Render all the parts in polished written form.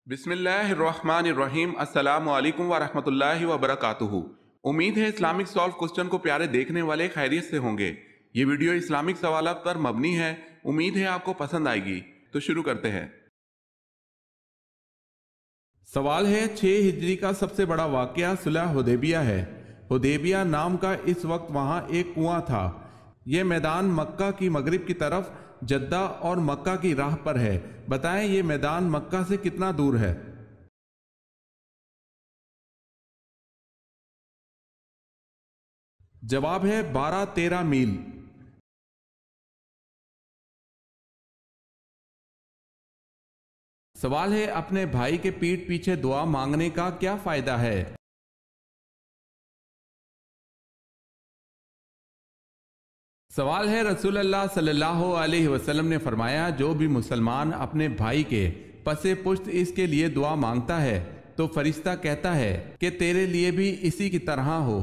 بسم اللہ الرحمن الرحیم۔ السلام علیکم ورحمۃ اللہ وبرکاتہ۔ امید ہے اسلامک سالو کوسچن کو پیارے دیکھنے والے خیریت سے ہوں گے۔ یہ ویڈیو اسلامک سوالات پر مبنی ہے، امید ہے آپ کو پسند آئے گی۔ تو شروع کرتے ہیں۔ سوال ہے 6 ہجری کا سب سے بڑا واقعہ صلح حدیبیہ ہے۔ حدیبیہ نام کا اس وقت وہاں ایک کنواں تھا۔ یہ میدان مکہ کی مغرب کی طرف جدہ اور مکہ کی راہ پر ہے۔ بتائیں یہ میدان مکہ سے کتنا دور ہے؟ جواب ہے 12-13 میل۔ سوال ہے اپنے بھائی کے پیٹھ پیچھے دعا مانگنے کا کیا فائدہ ہے؟ سوال ہے رسول اللہ صلی اللہ علیہ وسلم نے فرمایا جو بھی مسلمان اپنے بھائی کے پس پشت اس کے لیے دعا مانگتا ہے تو فرشتہ کہتا ہے کہ تیرے لیے بھی اسی کی طرح ہو۔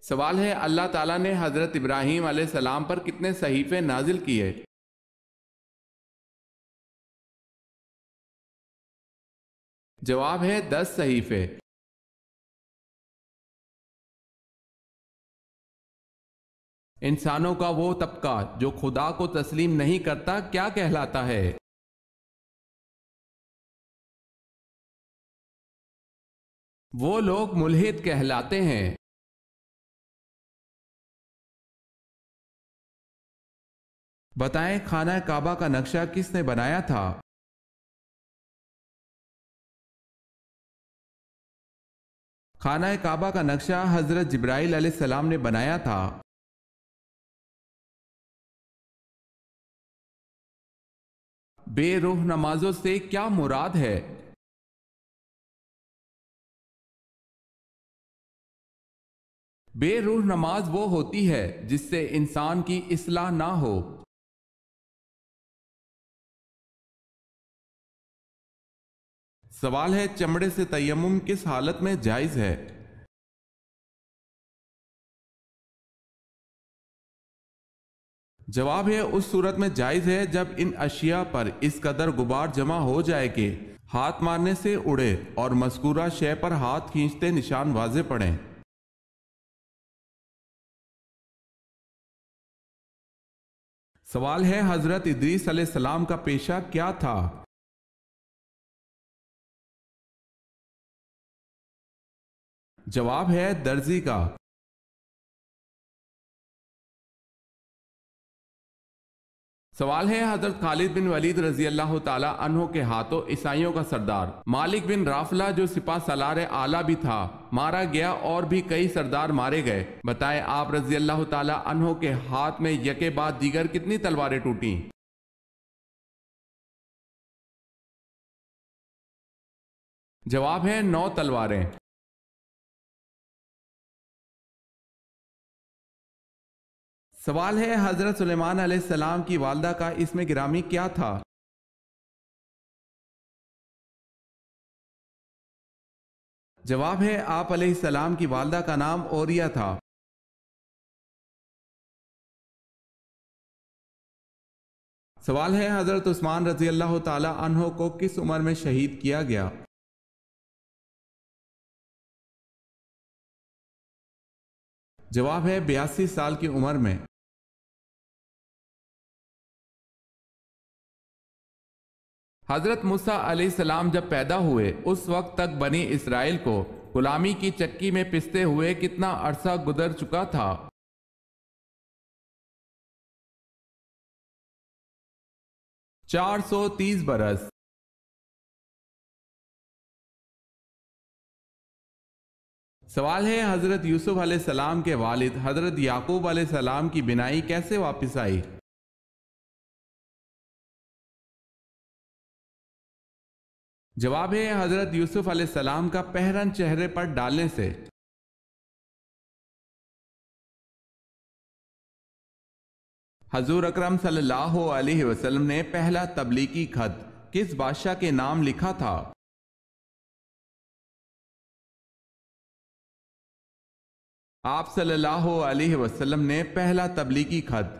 سوال ہے اللہ تعالیٰ نے حضرت ابراہیم علیہ السلام پر کتنے صحیفے نازل کیے؟ جواب ہے 10 صحیفے۔ انسانوں کا وہ طبقہ جو خدا کو تسلیم نہیں کرتا کیا کہلاتا ہے؟ وہ لوگ ملحد کہلاتے ہیں۔ بتائیں خانہ کعبہ کا نقشہ کس نے بنایا تھا؟ خانہ کعبہ کا نقشہ حضرت جبرائیل علیہ السلام نے بنایا تھا۔ بے روح نمازوں سے کیا مراد ہے؟ بے روح نماز وہ ہوتی ہے جس سے انسان کی اصلاح نہ ہو۔ سوال ہے چمڑے سے تیمم کس حالت میں جائز ہے؟ جواب ہے اس صورت میں جائز ہے جب ان اشیاء پر اس قدر غبار جمع ہو جائے کہ ہاتھ مارنے سے اڑے اور مذکورہ شے پر ہاتھ کھینچتے نشان واضح پڑیں۔ سوال ہے حضرت ادریس علیہ السلام کا پیشہ کیا تھا؟ جواب ہے درزی کا۔ سوال ہے حضرت خالد بن ولید رضی اللہ تعالی عنہ کے ہاتھوں عیسائیوں کا سردار مالک بن رافلہ جو سپہ سالار اعلیٰ بھی تھا مارا گیا اور بھی کئی سردار مارے گئے۔ بتائیں آپ رضی اللہ تعالی عنہ کے ہاتھ میں یکے بعد دیگر کتنی تلواریں ٹوٹیں؟ جواب ہے 9 تلواریں۔ سوال ہے حضرت سلیمان علیہ السلام کی والدہ کا اسم گرامی کیا تھا؟ جواب ہے آپ علیہ السلام کی والدہ کا نام اوریا تھا۔ سوال ہے حضرت عثمان رضی اللہ تعالی عنہ کو کس عمر میں شہید کیا گیا؟ جواب ہے 82 سال کی عمر میں۔ حضرت موسیٰ علیہ السلام جب پیدا ہوئے اس وقت تک بنی اسرائیل کو غلامی کی چکی میں پستے ہوئے کتنا عرصہ گزر چکا تھا؟ 430 برس۔ سوال ہے حضرت یوسف علیہ السلام کے والد حضرت یعقوب علیہ السلام کی بینائی کیسے واپس آئی؟ جواب ہے حضرت یوسف علیہ السلام کا پہرن چہرے پر ڈالنے سے۔ حضور اکرم صلی اللہ علیہ وسلم نے پہلا تبلیغی خط کس بادشاہ کے نام لکھا تھا؟ آپ صلی اللہ علیہ وسلم نے پہلا تبلیغی خط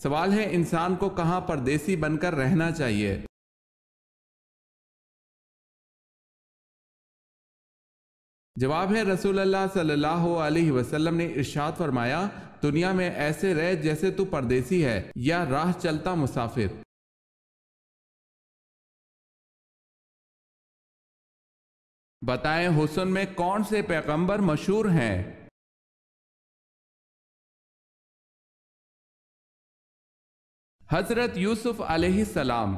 سوال ہے انسان کو کہاں پردیسی بن کر رہنا چاہیے؟ جواب ہے رسول اللہ صلی اللہ علیہ وسلم نے ارشاد فرمایا، دنیا میں ایسے رہ جیسے تو پردیسی ہے یا راہ چلتا مسافر۔ بتائیں حسن میں کون سے پیغمبر مشہور ہیں؟ حضرت یوسف علیہ السلام۔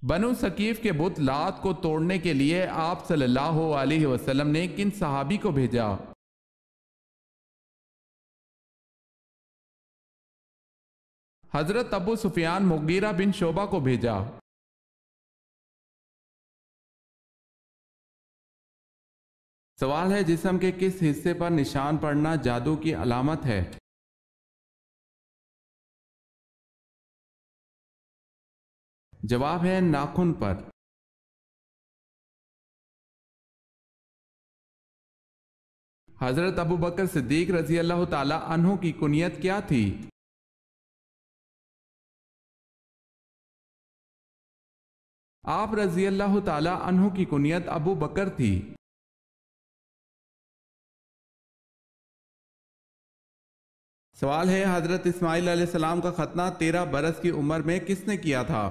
بنو ثقیف کے بت لات کو توڑنے کے لیے آپ صلی اللہ علیہ وسلم نے کن صحابی کو بھیجا؟ حضرت ابو سفیان مغیرہ بن شعبہ کو بھیجا۔ سوال ہے جسم کے کس حصے پر نشان پڑنا جادو کی علامت ہے؟ جواب ہے ناخن پر۔ حضرت ابو بکر صدیق رضی اللہ تعالی عنہ کی کنیت کیا تھی؟ آپ رضی اللہ تعالی عنہ کی کنیت ابو بکر تھی۔ سوال ہے حضرت اسماعیل علیہ السلام کا ختنہ 13 برس کی عمر میں کس نے کیا تھا؟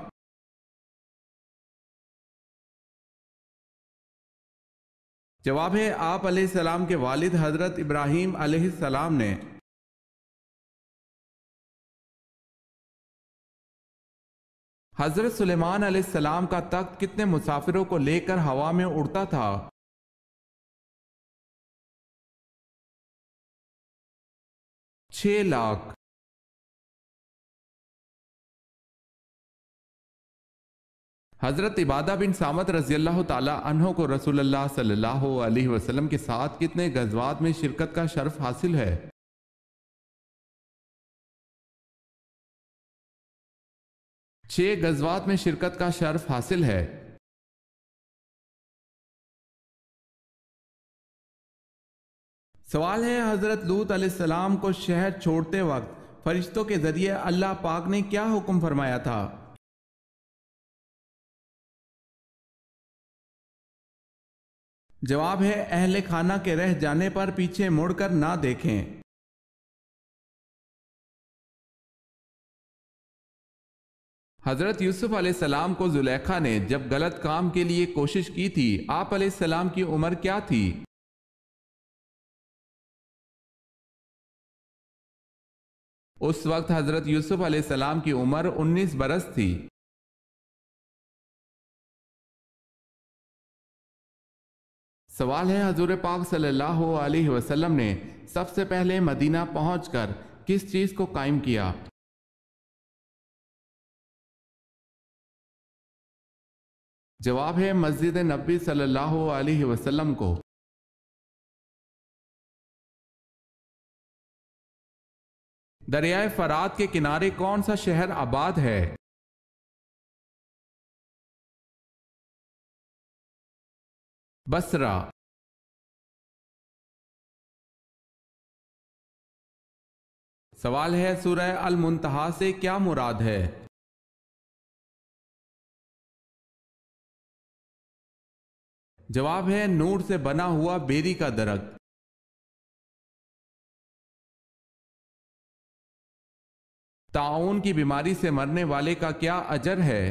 جواب ہے آپ علیہ السلام کے والد حضرت ابراہیم علیہ السلام نے۔ حضرت سلیمان علیہ السلام کا تخت کتنے مسافروں کو لے کر ہوا میں اڑتا تھا؟ 6 لاکھ۔ حضرت عبادہ بن صامت رضی اللہ تعالی عنہ کو رسول اللہ صلی اللہ علیہ وسلم کے ساتھ کتنے غزوات میں شرکت کا شرف حاصل ہے؟ 6 غزوات میں شرکت کا شرف حاصل ہے۔ سوال ہے حضرت لوط علیہ السلام کو شہر چھوڑتے وقت فرشتوں کے ذریعے اللہ پاک نے کیا حکم فرمایا تھا؟ جواب ہے اہل خانہ کے رہ جانے پر پیچھے مڑ کر نہ دیکھیں۔ حضرت یوسف علیہ السلام کو زلیخا نے جب غلط کام کے لیے کوشش کی تھی، آپ علیہ السلام کی عمر کیا تھی؟ اس وقت حضرت یوسف علیہ السلام کی عمر 19 برس تھی۔ سوال ہے حضور پاک صلی اللہ علیہ وسلم نے سب سے پہلے مدینہ پہنچ کر کس چیز کو قائم کیا؟ جواب ہے مسجد نبی صلی اللہ علیہ وسلم کو۔ دریائے فرات کے کنارے کون سا شہر آباد ہے؟ بصرہ۔ سوال ہے سورہ المنتہا سے کیا مراد ہے؟ جواب ہے نور سے بنا ہوا بیری کا درخت۔ طاعون کی بیماری سے مرنے والے کا کیا اجر ہے؟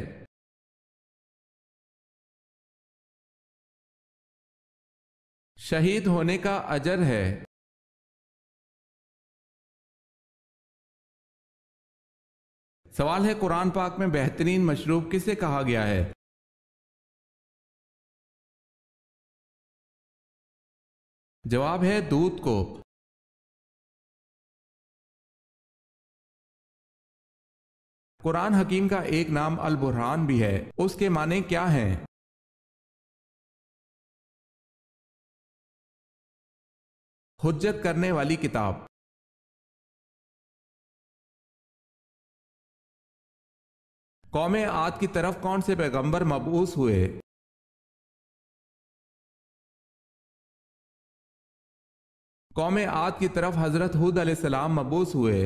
شہید ہونے کا اجر ہے۔ سوال ہے قرآن پاک میں بہترین مشروب کسے کہا گیا ہے؟ جواب ہے دودھ کو۔ قرآن حکیم کا ایک نام البرہان بھی ہے، اس کے معنی کیا ہیں؟ حجت کرنے والی کتاب۔ قوم عاد کی طرف کون سے پیغمبر مبعوث ہوئے؟ قوم عاد کی طرف حضرت ہود علیہ السلام مبعوث ہوئے۔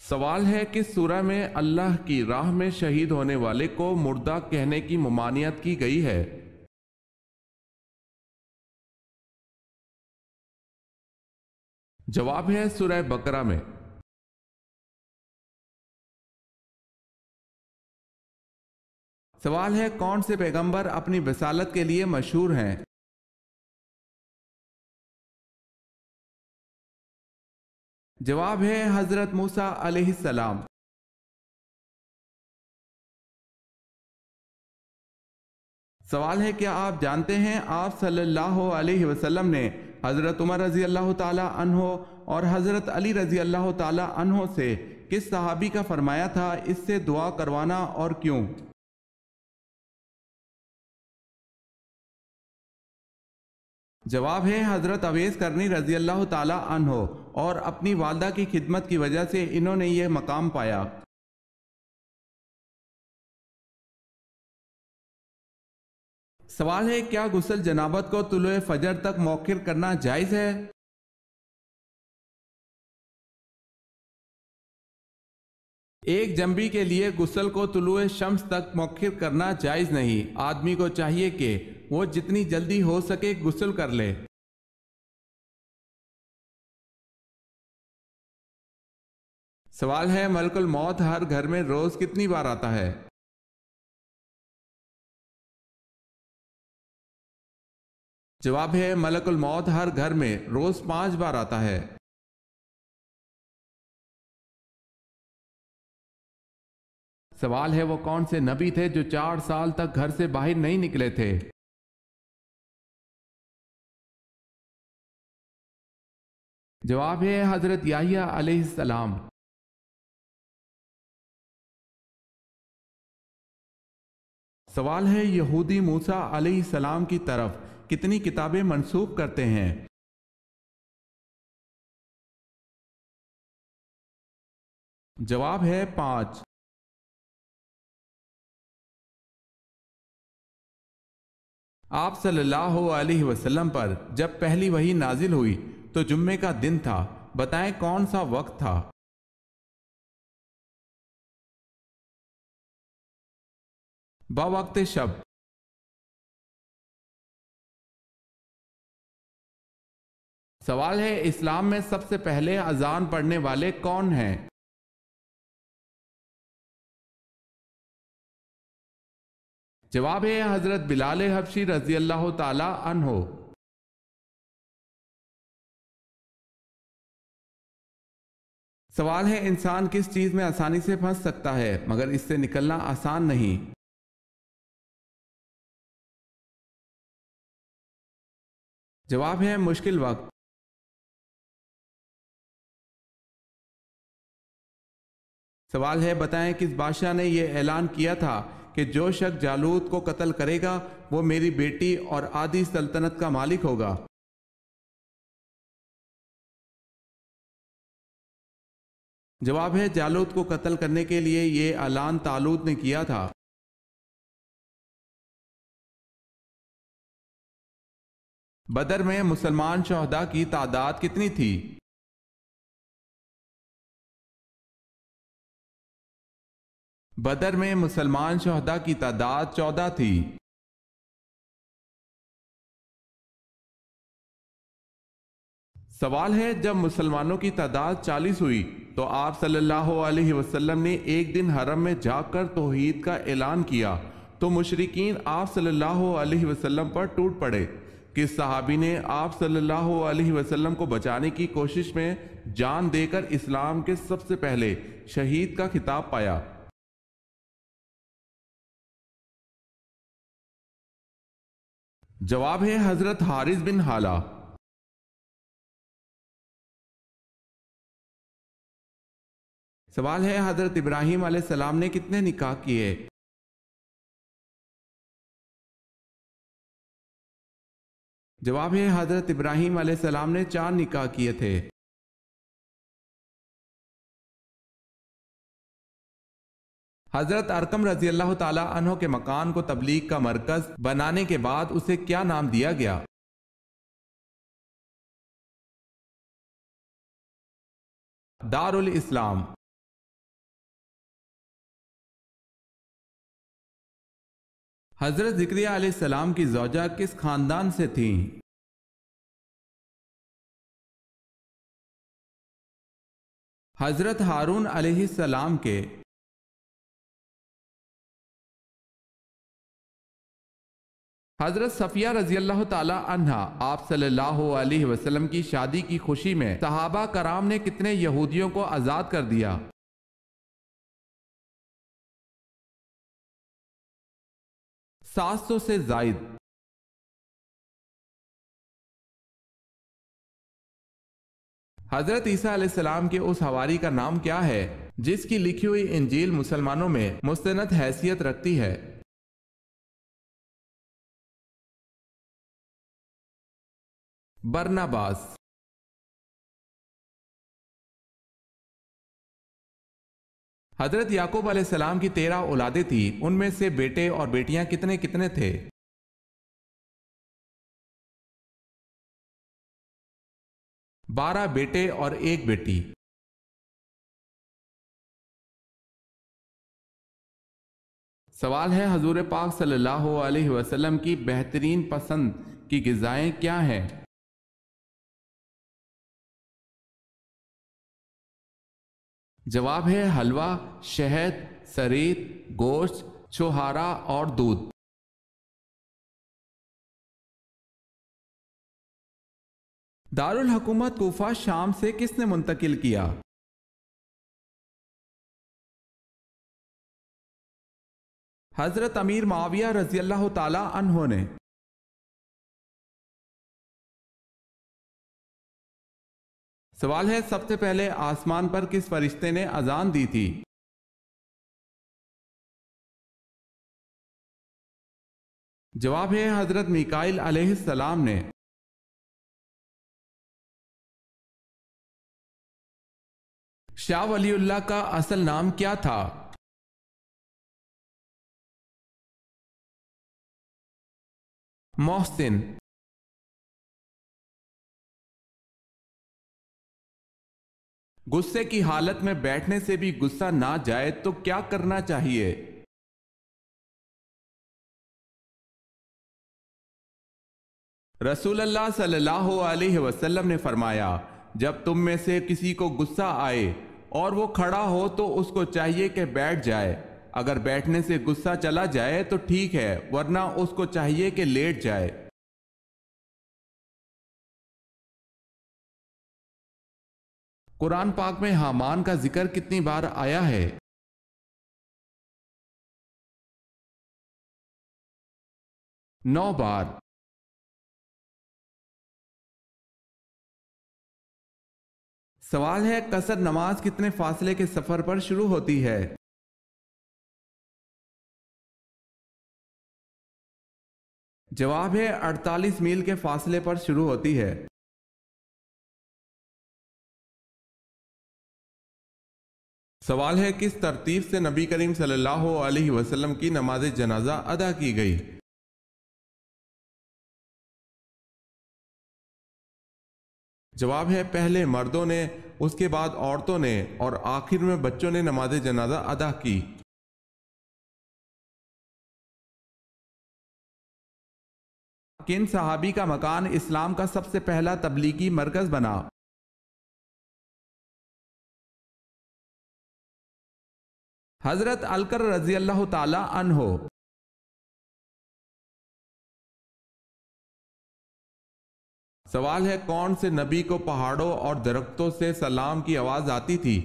سوال ہے کہ سورہ میں اللہ کی راہ میں شہید ہونے والے کو مردہ کہنے کی ممانعت کی گئی ہے۔ جواب ہے سورہ بقرہ میں۔ سوال ہے کون سے پیغمبر اپنی رسالت کے لیے مشہور ہیں؟ جواب ہے حضرت موسیٰ علیہ السلام۔ سوال ہے کیا آپ جانتے ہیں آپ صلی اللہ علیہ وسلم نے حضرت عمر رضی اللہ تعالی عنہ اور حضرت علی رضی اللہ تعالی عنہ سے کس صحابی کا فرمایا تھا اس سے دعا کروانا اور کیوں؟ جواب ہے حضرت اویس کرنی رضی اللہ تعالی عنہ، اور اپنی والدہ کی خدمت کی وجہ سے انہوں نے یہ مقام پایا۔ سوال ہے کیا غسل جنابت کو طلوع فجر تک مؤخر کرنا جائز ہے؟ ایک جنبی کے لیے غسل کو طلوع شمس تک مؤخر کرنا جائز نہیں، آدمی کو چاہیے کہ وہ جتنی جلدی ہو سکے غسل کر لے۔ سوال ہے ملک الموت ہر گھر میں روز کتنی بار آتا ہے؟ جواب ہے ملک الموت ہر گھر میں روز 5 بار آتا ہے۔ سوال ہے وہ کون سے نبی تھے جو 4 سال تک گھر سے باہر نہیں نکلے تھے؟ جواب ہے حضرت یحییٰ علیہ السلام۔ سوال ہے یہودی موسیٰ علیہ السلام کی طرف کتنی کتابیں منسوب کرتے ہیں؟ جواب ہے 5۔ آپ صلی اللہ علیہ وسلم پر جب پہلی وحی نازل ہوئی تو جمعے کا دن تھا، بتائیں کون سا وقت تھا؟ بوقت شب۔ سوال ہے اسلام میں سب سے پہلے اذان پڑھنے والے کون ہیں؟ جواب ہے حضرت بلال حبشی رضی اللہ تعالی عنہ۔ سوال ہے انسان کس چیز میں آسانی سے پھنس سکتا ہے مگر اس سے نکلنا آسان نہیں؟ جواب ہے مشکل وقت۔ سوال ہے بتائیں کس بادشاہ نے یہ اعلان کیا تھا کہ جو شخص جالوت کو قتل کرے گا وہ میری بیٹی اور آدھی سلطنت کا مالک ہوگا؟ جواب ہے جالوت کو قتل کرنے کے لیے یہ اعلان طالوت نے کیا تھا۔ بدر میں مسلمان شہداء کی تعداد کتنی تھی؟ بدر میں مسلمان شہداء کی تعداد 14 تھی۔ سوال ہے جب مسلمانوں کی تعداد 40 ہوئی تو آپ صلی اللہ علیہ وسلم نے ایک دن حرم میں جا کر توحید کا اعلان کیا تو مشرکین آپ صلی اللہ علیہ وسلم پر ٹوٹ پڑے۔ کس صحابی نے آپ صلی اللہ علیہ وسلم کو بچانے کی کوشش میں جان دے کر اسلام کے سب سے پہلے شہید کا خطاب پایا؟ جواب ہے حضرت حارث بن حالہ۔ سوال ہے حضرت ابراہیم علیہ السلام نے کتنے نکاح کیے؟ جواب ہے حضرت ابراہیم علیہ السلام نے 4 نکاح کیے تھے۔ حضرت ارقم رضی اللہ تعالی عنہ کے مکان کو تبلیغ کا مرکز بنانے کے بعد اسے کیا نام دیا گیا؟ دار الاسلام۔ حضرت زکریا علیہ السلام کی زوجہ کس خاندان سے تھیں؟ حضرت ہارون علیہ السلام کے۔ حضرت صفیہ رضی اللہ تعالی عنہا آپ صلی اللہ علیہ وسلم کی شادی کی خوشی میں صحابہ کرام نے کتنے یہودیوں کو آزاد کر دیا؟ 700 سے زائد۔ حضرت عیسیٰ علیہ السلام کے اس حواری کا نام کیا ہے جس کی لکھی ہوئی انجیل مسلمانوں میں مستند حیثیت رکھتی ہے؟ برناباس۔ حضرت یعقوب علیہ السلام کی 13 اولادیں تھیں، ان میں سے بیٹے اور بیٹیاں کتنے کتنے تھے؟ 12 بیٹے اور 1 بیٹی۔ سوال ہے حضور پاک صلی اللہ علیہ وسلم کی بہترین پسند کی غذائیں کیا ہیں؟ جواب ہے حلوہ، شہد، سرید، گوشت، چھوہارا اور دودھ۔ دارالحکومت کوفہ شام سے کس نے منتقل کیا؟ حضرت امیر معاویہ رضی اللہ تعالی عنہ نے۔ سوال ہے سب سے پہلے آسمان پر کس فرشتے نے اذان دی تھی؟ جواب ہے حضرت میکائیل علیہ السلام نے۔ شاہ ولی اللہ کا اصل نام کیا تھا؟ محسن۔ غصے کی حالت میں بیٹھنے سے بھی غصہ نہ جائے تو کیا کرنا چاہیے؟ رسول اللہ صلی اللہ علیہ وسلم نے فرمایا، جب تم میں سے کسی کو غصہ آئے اور وہ کھڑا ہو تو اس کو چاہیے کہ بیٹھ جائے، اگر بیٹھنے سے غصہ چلا جائے تو ٹھیک ہے، ورنہ اس کو چاہیے کہ لیٹ جائے۔ قرآن پاک میں حامان کا ذکر کتنی بار آیا ہے؟ 9 بار۔ سوال ہے قصر نماز کتنے فاصلے کے سفر پر شروع ہوتی ہے؟ جواب ہے 48 میل کے فاصلے پر شروع ہوتی ہے۔ سوال ہے کس ترتیب سے نبی کریم صلی اللہ علیہ وسلم کی نماز جنازہ ادا کی گئی؟ جواب ہے پہلے مردوں نے، اس کے بعد عورتوں نے اور آخر میں بچوں نے نماز جنازہ ادا کی۔ کن صحابی کا مکان اسلام کا سب سے پہلا تبلیغی مرکز بنا؟ حضرت الکر رضی اللہ تعالی عنہ۔ سوال ہے کون سے نبی کو پہاڑوں اور درختوں سے سلام کی آواز آتی تھی؟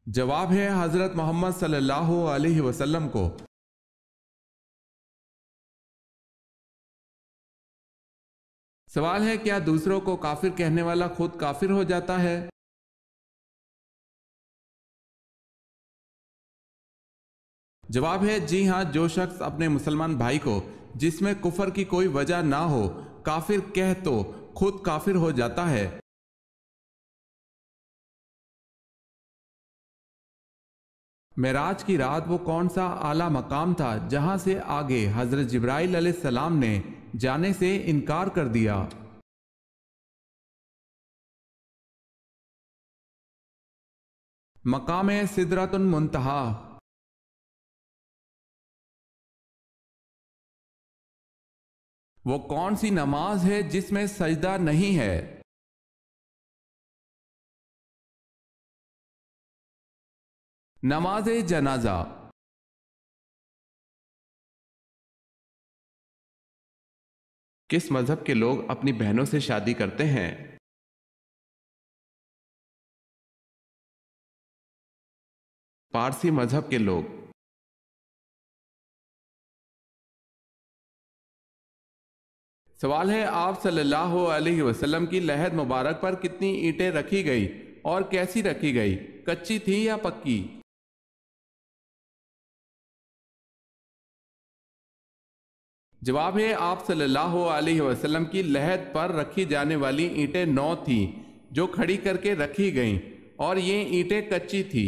جواب ہے حضرت محمد صلی اللہ علیہ وسلم کو۔ سوال ہے کیا دوسروں کو کافر کہنے والا خود کافر ہو جاتا ہے؟ جواب ہے جی ہاں، جو شخص اپنے مسلمان بھائی کو جس میں کفر کی کوئی وجہ نہ ہو کافر کہہ تو خود کافر ہو جاتا ہے۔ معراج کی رات وہ کون سا اعلیٰ مقام تھا جہاں سے آگے حضرت جبرائیل علیہ السلام نے جانے سے انکار کر دیا؟ مقام سدرۃ المنتہا۔ وہ کون سی نماز ہے جس میں سجدہ نہیں ہے؟ نماز جنازہ۔ کس مذہب کے لوگ اپنی بہنوں سے شادی کرتے ہیں؟ پارسی مذہب کے لوگ۔ سوال ہے، آپ صلی اللہ علیہ وسلم کی لحد مبارک پر کتنی اینٹیں رکھی گئی اور کیسی رکھی گئی؟ کچی تھی یا پکی؟ جواب ہے، آپ صلی اللہ علیہ وسلم کی لحد پر رکھی جانے والی اینٹیں 9 تھیں جو کھڑی کر کے رکھی گئیں، اور یہ اینٹیں کچی تھی۔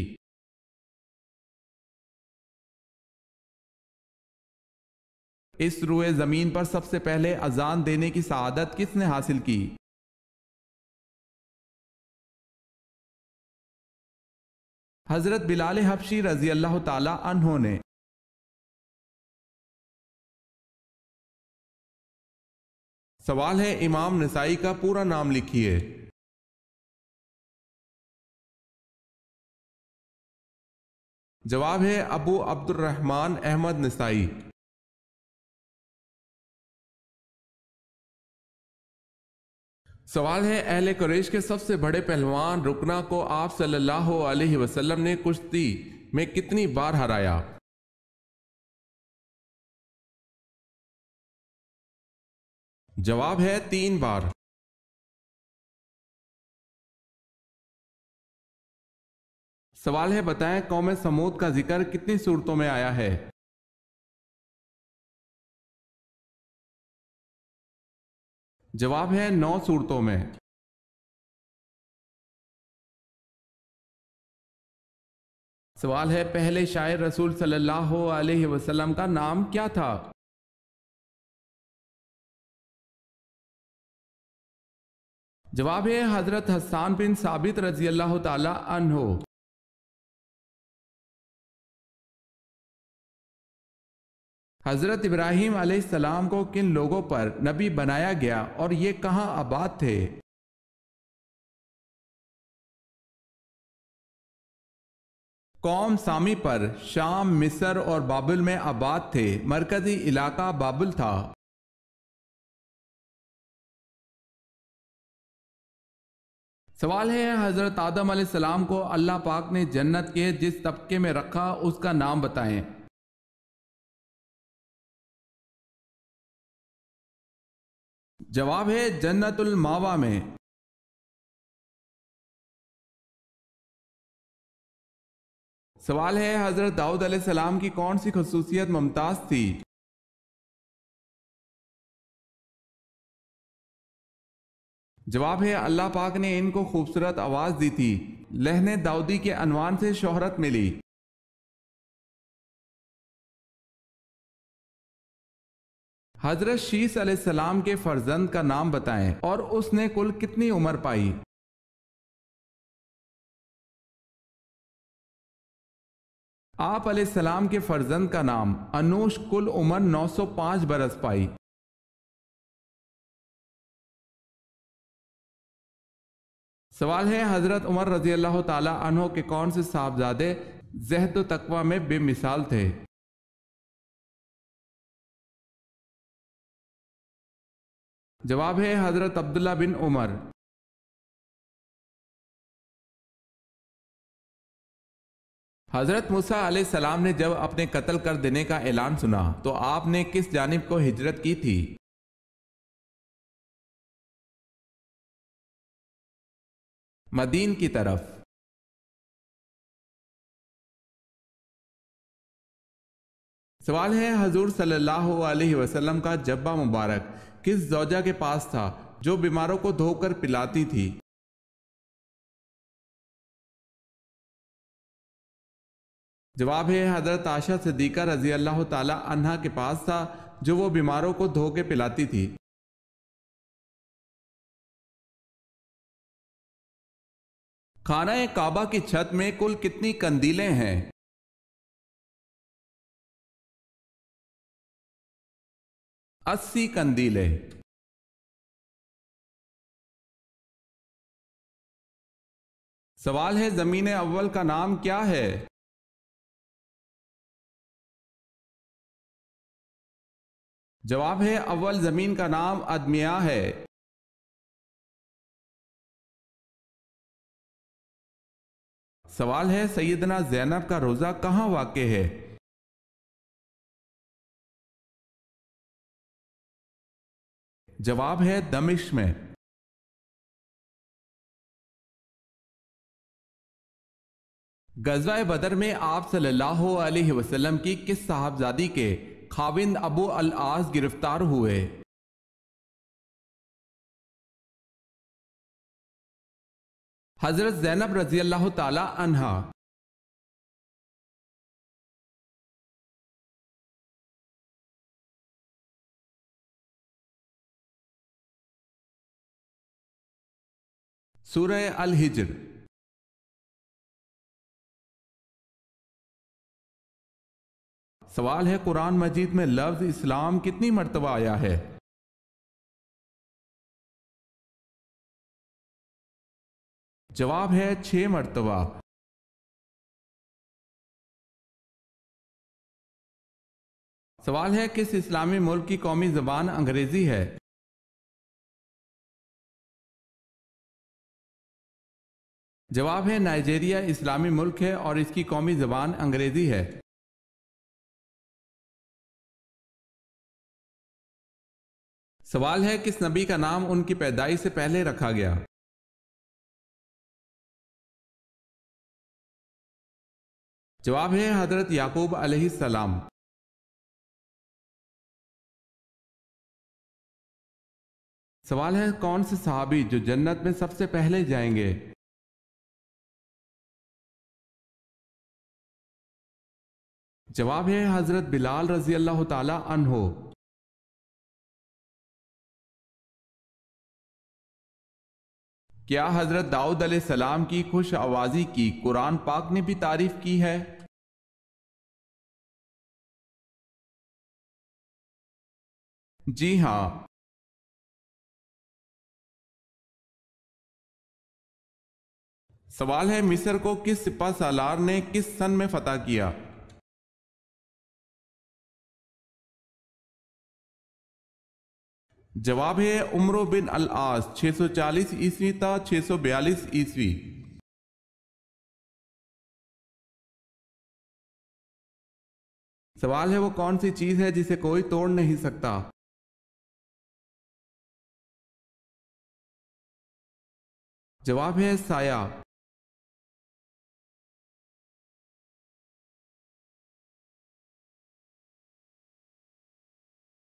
اس روئے زمین پر سب سے پہلے اذان دینے کی سعادت کس نے حاصل کی؟ حضرت بلال حبشی رضی اللہ تعالی عنہ نے۔ سوال ہے، امام نسائی کا پورا نام لکھیے۔ جواب ہے، ابو عبد الرحمن احمد نسائی۔ سوال ہے، اہل قریش کے سب سے بڑے پہلوان رکنا کو آپ صلی اللہ علیہ وسلم نے کشتی میں کتنی بار ہرایا؟ جواب ہے، 3 بار۔ سوال ہے، بتائیں قوم سمود کا ذکر کتنی صورتوں میں آیا ہے؟ جواب ہے، 9 صورتوں میں۔ سوال ہے، پہلے شاعر رسول صلی اللہ علیہ وسلم کا نام کیا تھا؟ جواب ہے، حضرت حسان بن ثابت رضی اللہ تعالی عنہ۔ حضرت ابراہیم علیہ السلام کو کن لوگوں پر نبی بنایا گیا اور یہ کہاں آباد تھے؟ قوم سامی پر شام، مصر اور بابل میں آباد تھے۔ مرکزی علاقہ بابل تھا۔ سوال ہے، حضرت آدم علیہ السلام کو اللہ پاک نے جنت کے جس طبقے میں رکھا اس کا نام بتائیں۔ جواب ہے، جنت الماوا میں۔ سوال ہے، حضرت داؤد علیہ السلام کی کون سی خصوصیت ممتاز تھی؟ جواب ہے، اللہ پاک نے ان کو خوبصورت آواز دی تھی۔ لہن داؤدی کے عنوان سے شہرت ملی۔ حضرت شیس علیہ السلام کے فرزند کا نام بتائیں اور اس نے کل کتنی عمر پائی؟ آپ علیہ السلام کے فرزند کا نام انوش کل عمر 905 برس پائی۔ سوال ہے، حضرت عمر رضی اللہ تعالی عنہ کے کون سے صاحبزادے زہد و تقوی میں بے مثال تھے؟ جواب ہے، حضرت عبداللہ بن عمر۔ حضرت موسیٰ علیہ السلام نے جب اپنے قتل کر دینے کا اعلان سنا تو آپ نے کس جانب کو ہجرت کی تھی؟ مدین کی طرف۔ سوال ہے، حضور صلی اللہ علیہ وسلم کا جبہ مبارک کس زوجہ کے پاس تھا جو بیماروں کو دھو کر پلاتی تھی؟ جواب ہے حضرت عائشہ صدیقہ رضی اللہ تعالی عنہا کے پاس تھا جو وہ بیماروں کو دھو کے پلاتی تھی۔ خانہ کعبہ کی چھت میں کل کتنی قندیلیں ہیں؟ 80 قندیلیں۔ سوال ہے زمین اول کا نام کیا ہے؟ جواب ہے اول زمین کا نام ادمیہ ہے۔ سوال ہے سیدنا زینب کا روضہ کہاں واقع ہے؟ جواب ہے دمشق میں۔ غزوہ بدر میں آپ صلی اللہ علیہ وسلم کی کس صاحبزادی کے خاوند ابو العاص گرفتار ہوئے؟ حضرت زینب رضی اللہ تعالی عنہا۔ سورہ الحجر۔ سوال ہے قرآن مجید میں لفظ اسلام کتنی مرتبہ آیا ہے؟ جواب ہے 6 مرتبہ۔ سوال ہے کس اسلامی ملک کی قومی زبان انگریزی ہے؟ جواب ہے نائجیریا اسلامی ملک ہے اور اس کی قومی زبان انگریزی ہے۔ سوال ہے کس نبی کا نام ان کی پیدائش سے پہلے رکھا گیا؟ جواب ہے حضرت یعقوب علیہ السلام۔ سوال ہے کون سے صحابی جو جنت میں سب سے پہلے جائیں گے؟ جواب ہے حضرت بلال رضی اللہ تعالی عنہ۔ کیا حضرت داؤد علیہ السلام کی خوش آوازی کی قرآن پاک نے بھی تعریف کی ہے؟ جی ہاں۔ سوال ہے مصر کو کس سپہ سالار نے کس سن میں فتح کیا؟ جواب ہے عمرو بن العاص 640 عیسوی تا 642 عیسوی۔ سوال ہے وہ کون سی چیز ہے جسے کوئی توڑ نہیں سکتا؟ جواب ہے سایہ۔